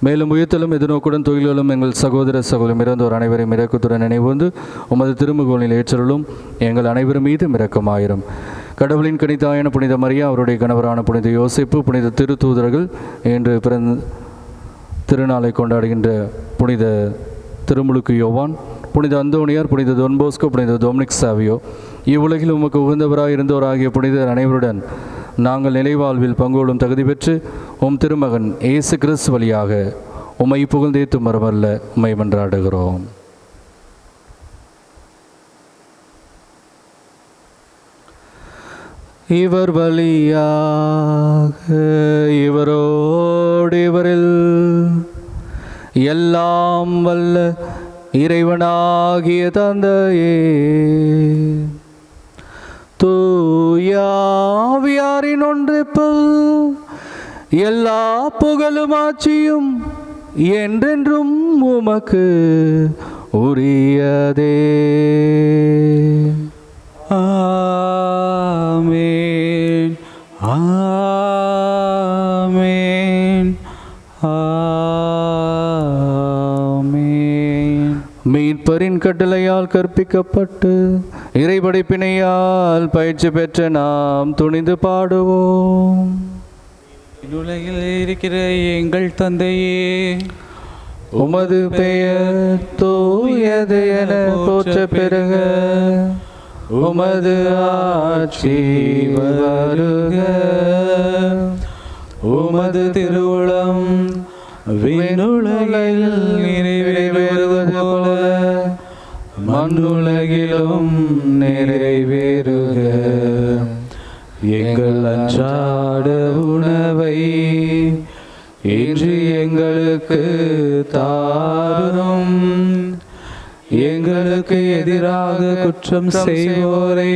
மேலும் உயிர்த்தலும் எதிர்நோக்குடன் தொழில்களும் எங்கள் சகோதர சகோதரம் இறந்தோர் அனைவரையும் இரக்கத்துடன் நினைவுந்து உமது திருமுகோலில் ஏற்றலும் எங்கள் அனைவரும் மீதும் இரக்கமாயிரும். கடவுளின் கனிதாயான புனித மரியா, அவருடைய கணவரான புனித யோசிப்பு, புனித திருத்தூதர்கள், இன்று திருநாளை கொண்டாடுகின்ற புனித திருமுழுக்கு யோவான், புனித அந்தோனியார், புனித தொன்போஸ்கோ, புனித டொமினிக் சாவியோ, இவ்வுலகில் உமக்கு உகந்தவராக இருந்தோராகிய புனிதர் அனைவருடன் நாங்கள் நிலைவாழ்வில் பங்கோடும் தகுதி பெற்று திருமகன் இயேசு கிறிஸ்து வழியாக உம்மை புகழ்ந்தேத்து மரமல்ல உம்மை மன்றாடுகிறோம். இவர் வழியாக இவரோடு இவரில் எல்லாம் வல்ல இறைவனாகிய தந்தையே, தூயாவியாரின் ஒன்றிப்பில் எல்லா புகழும் ஆட்சியும் என்றென்றும் உமக்கு உரியதே. ஆமென், ஆமென், ஆமென். மீட்பரின் கட்டளையால் கற்பிக்கப்பட்டு இறைபடைப்பினையால் பயிற்சி பெற்ற நாம் துணிந்து பாடுவோம். உலகில் இருக்கிற எங்கள் தந்தையே, உமது பெயர் தூயது என போற்ற பெறுக. உமது ஆட்சி வருக. உமது திருவுளம் விண்ணுலகில் நிறைவேறுவது போல மண்ணுலகிலும் நிறைவேறுக. எங்கள் அன்றாட உணவை இன்று எங்களுக்கு தாரும். எங்களுக்கு எதிராக குற்றம் செய்வோரை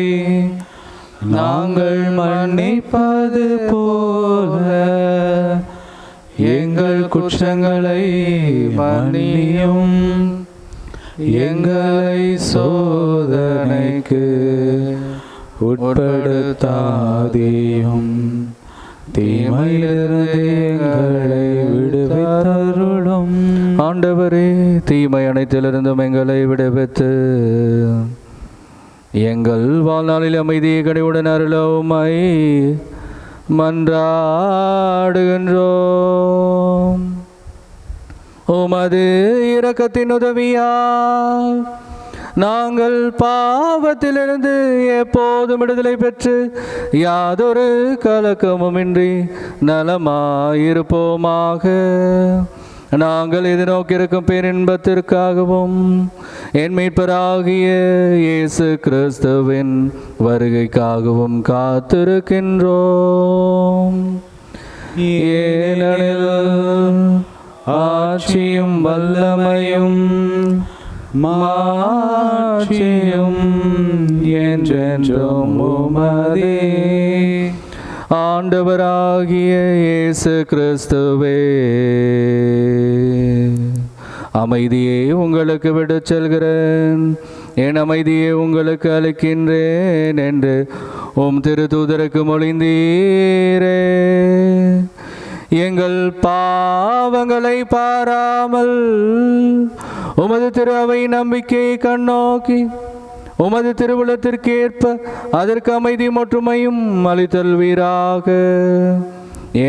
நாங்கள் மன்னிப்பது போல எங்கள் குற்றங்களை மன்னியும். எங்களை சோதனைக்கு உட்படுத்தாதேயும், தீமையிலிருந்து எங்களை விடுவித்தருளும். ஆண்டவரே, தீமை அனைத்திலிருந்தும் எங்களை விடுவித்து எங்கள் வாழ்நாளில் அமைதியை கனிவுடன் அருளவுமை மன்றாடுகின்றோம். உமது இரக்கத்தின் உதவியால் நாங்கள் பாவத்திலிருந்து எப்போதும் விடுதலை பெற்று யாதொரு கலக்கமுமின்றி நலமாயிருப்போமாக. நாங்கள் எதிர்நோக்கியிருக்கும் பேரின்பத்திற்காகவும் என் மீட்பராகிய இயேசு கிறிஸ்துவின் வருகைக்காகவும் காத்திருக்கின்றோம். ஏனெனில் ஆட்சியும் வல்லமையும் மாட்சியும் என்றென்றும் உமதே. ஆண்டவராகிய இயேசு கிறிஸ்துவே, அமைதியை உங்களுக்கு விட்டுச் செல்கிறேன், என் அமைதியை உங்களுக்கு அளிக்கின்றேன் என்று திருத்தூதருக்கு மொழிந்தீரே. எங்கள் பாவங்களை பாராமல் உமது திரு அவை நம்பிக்கையை கண்ணோக்கி உமது திருவுளத்திற்கு ஏற்ப அதற்கு அமைதி ஒற்றுமையும் அளித்தல்வீராக.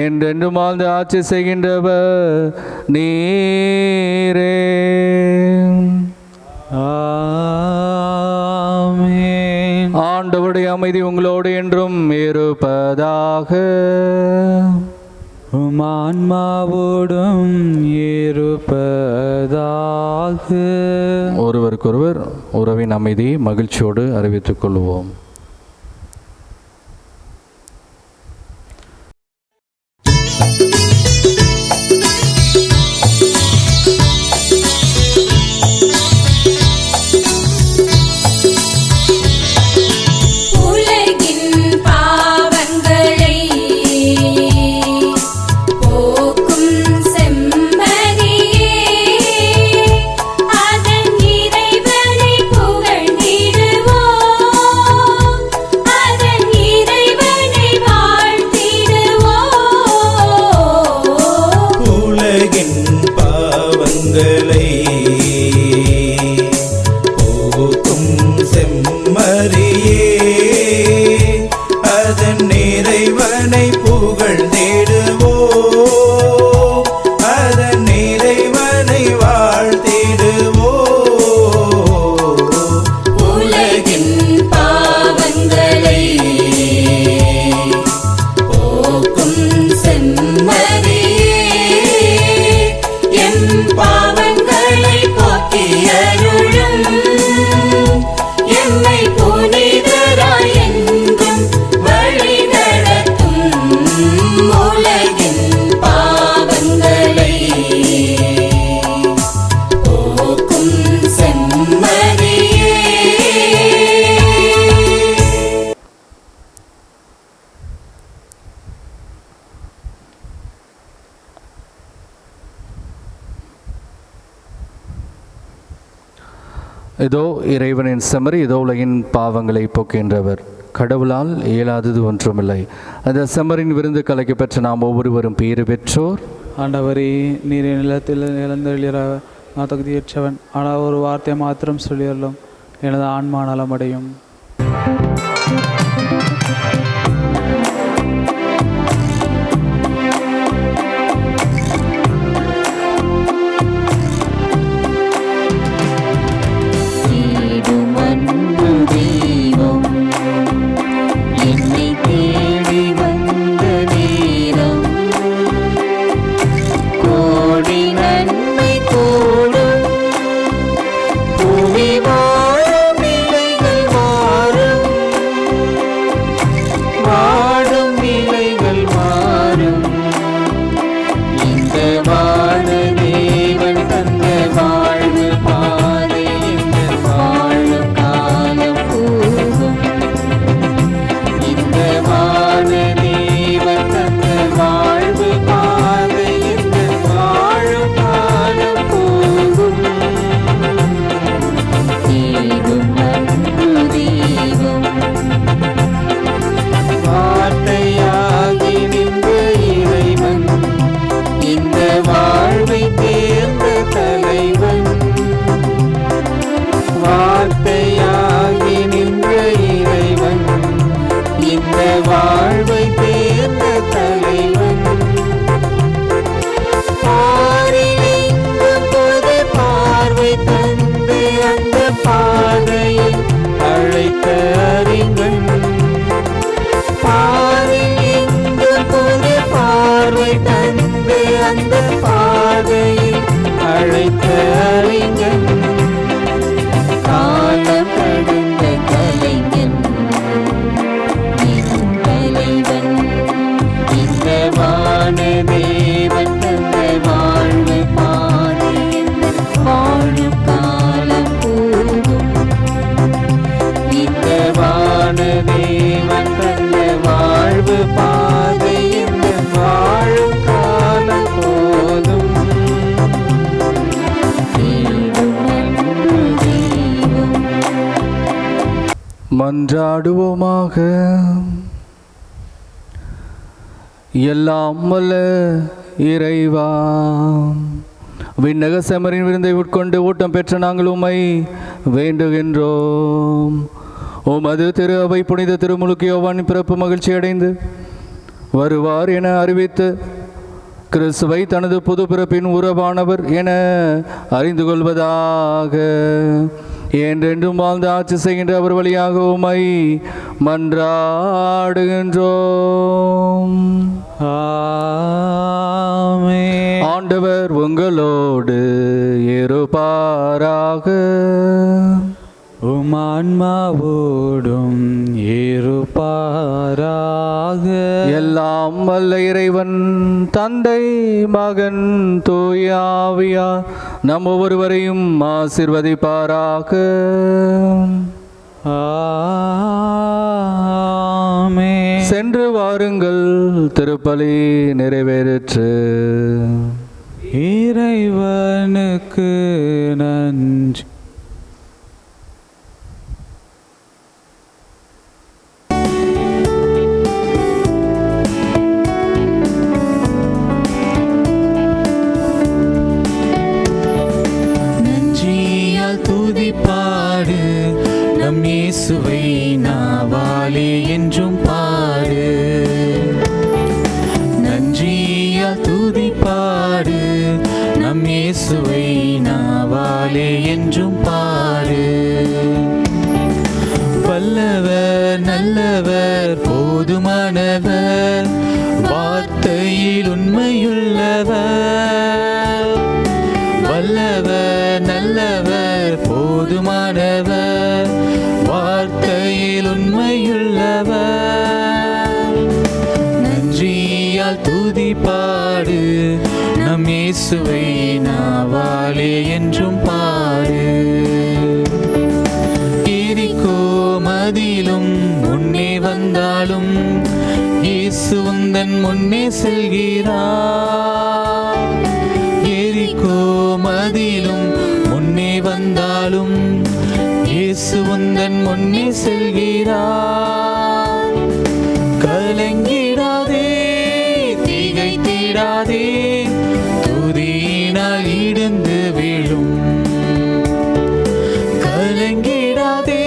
என்றென்றும் ஆழ்ந்து ஆட்சி செய்கின்றவர் நீரே. ஆமென். ஆண்டவருடைய அமைதி உங்களோடு என்றும் இருப்பதாக. உம் ஆன்மாவோடும் இருப்பதாக. ஒருவருக்கொருவர் உறவின் அமைதியை மகிழ்ச்சியோடு அறிவித்துக் கொள்வோம். இதோ இறைவனின் செம்மறி, இதோ உலகின் பாவங்களை போக்கின்றவர். கடவுளால் இயலாதது ஒன்றுமில்லை. அந்த செம்மறின் விருந்து கலைக்கு பெற்ற நாம் ஒவ்வொருவரும் பேறு பெற்றோர். ஆண்டவரே, நீர் நிலத்தில் இழந்தெழிற நான் தகுதியற்றவன். ஆனால் ஒரு வார்த்தை மாத்திரம் சொல்லியறலும் எனது ஆன்மா நலமடையும். மன்றாடுவோமாக. எல்லாம் வல்ல இறைவா, விண்ணக செம்மறின் விருந்தை உட்கொண்டு ஊட்டம் பெற்ற நாங்கள் உம்மை வேண்டுகின்றோம். உமது திரு அவை புனித திருமுழுக்கு யோவானின் பிறப்பு மகிழ்ச்சி அடைந்து வருவார் என அறிவித்து கிறிஸ்துவை தனது புது பிறப்பின் உறவானவர் என அறிந்து கொள்வதாக. என்றென்றும் வாழ்ந்து ஆட்சி செய்கின்ற அவர் வழியாக உம்மை மன்றாடுகின்றோம். ஆமென். ஆண்டவர் உங்களோடு இருப்பாராக. உம் ஆன்மாவோடும் இருப்பாராக. எல்லாம் வல்ல இறைவன் தந்தை மகன் தூய ஆவியார் நம் ஒவ்வொருவரையும் ஆசீர்வதிப்பாராக. ஆமென். சென்று வாருங்கள், திருப்பலி நிறைவேறிற்று. இறைவனுக்கு நன்றி. நன்றியால் துதிப்பாடு நம் இயேசுவை நாவாலே என்றும் பாடு. நன்றியால் துதிப்பாடு நம் இயேசுவை நாவாலே என்றும் பாடு. வல்லவர் நல்லவர் போதுமானவர் வார்த்தையில் உண்மையுள்ளவர். வல்லவர் நல்லவர் போதுமானவர் வார்த்தையில் உண்மையுள்ளவர். நன்றியால் துதிப்பாடு நம் இயேசுவை நாவாலே என்றும் பாடு. எரிகோ மதிலும் முன்னே வந்தாலும் இயேசு உந்தன் முன்னே செல்கிறார். எரிகோ மதிலும் முன்னே வந்தாலும் இயேசு உந்தன் முன்னே செல்கிறார். கலங்கிடாதே திகைத்திடாதே துதியினால் இடிந்து விழும். கலங்கிடாதே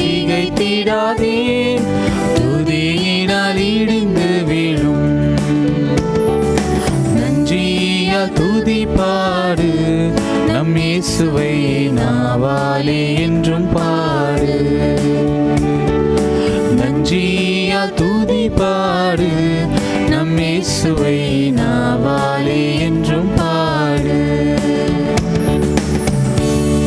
திகைத்திடாதே துதியினால் இடிந்து விழும். நன்றியால் துதிப்பாடு நம் இயேசுவை நாவாலே என்றும் பாடு. நன்றியால் துதிப்பாடு நம் இயேசுவை நாவாலே என்றும்